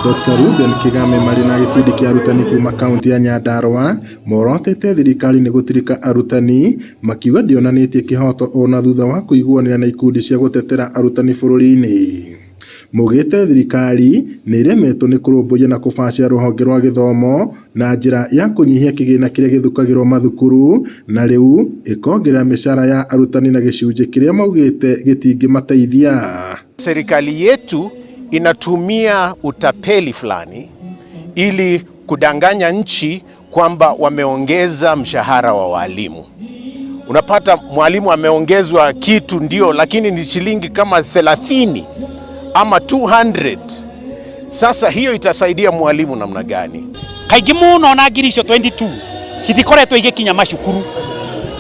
Dr. Ruben Kigame marĩ na gĩkundi kĩa arutani kuma kaunti ya Nyandarua morotete thirikari nĩ gũtirika arutani makiuga ndionanĩtie kĩhoto ona thutha wa kũiguanĩra na ikundi cia gũtetera arutani bũrũri-inĩ. Mugĩte thirikari nĩ iremetwo nĩ kũrũmbũiya na kũbacĩra rũhonge rwa gĩthomo na njĩra ya kũnyihia kĩgĩna kĩrĩa gĩthukagĩrwo mathukuru na rĩu ĩkongerera mĩcara ya arutani na gĩcunjĩ kĩrĩa maugĩte gĩtingĩmateithia. Serikali yetu inatumia utapeli fulani ili kudanganya nchi kwamba wameongeza mshahara wa walimu. Unapata mwalimu ameongezwa kitu ndio, lakini ni shilingi kama 30 ama 200. Sasa hiyo itasaidia mwalimu namna gani? Kaingĩ mũno na ngiri icio 22 citikoretwo igĩkinya macukuru.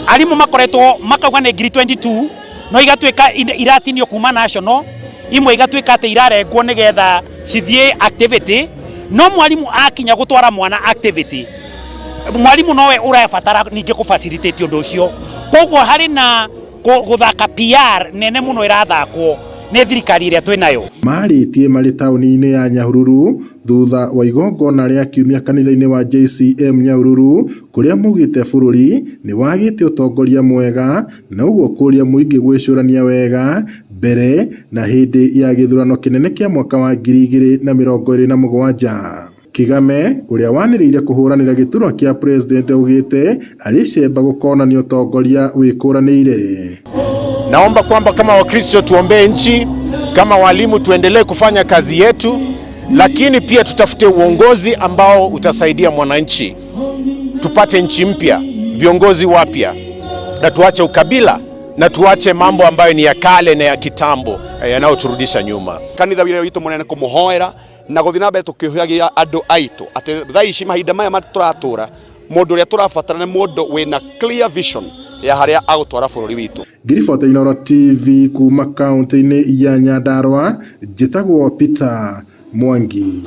Arimu makoretwo makauga nĩ ngiri 22 no igatuĩka iratinio kuma national, imwe igatuĩka atĩ irarengwo nĩgetha cithiĩ activity, no mwalimu akinya gũtwara mwana activity, mwalimu nowe ũrabatara ningĩ kũ-facilitate ũndũ ũcio. Koguo harĩ na gũthaka PR nene mũno ĩrathakwo nĩ thirikari ĩrĩa twĩnayo. Marĩtie marĩ taũni-inĩ ya Nyahururu thutha wa igongona rĩa kiumia kanitha-inĩ wa JCM Nyahururu kũrĩa mugĩte bũrũri nĩ wagĩte ũtongoria mwega na ũguo kũria mũingĩ gwĩcũrania wega mbere na hĩndĩ ya gĩthurano kĩnene kĩa mwaka wa 2027. Kigame ũrĩa wanĩrĩire kũhũranĩra gĩturwa kĩa president augĩte arĩcemba gũkonania ũtongoria wĩkũranĩire. Naomba kwamba kama Wakristo tuombee nchi, kama walimu tuendelee kufanya kazi yetu, lakini pia tutafute uongozi ambao utasaidia mwananchi. Tupate nchi mpya, viongozi wapya, na tuache ukabila na tuache mambo ambayo ni ya kale na ya kitambo yanayoturudisha nyuma. Kanitha wĩra witũ mũnene kũmũhoera na gũthiĩ na mbere tũkĩhoyagia andũ aitũ atĩ thaa ici mahinda maya tũratũra mũndũ ũrĩa tũrabatara nĩ mũndũ wĩna clear vision ya harĩa agũtwara bũrũri witũ. Ngiriboti Inooro TV kuma kaunti-inĩ ya Nyandarua, njĩtagwo Peter Mwangi.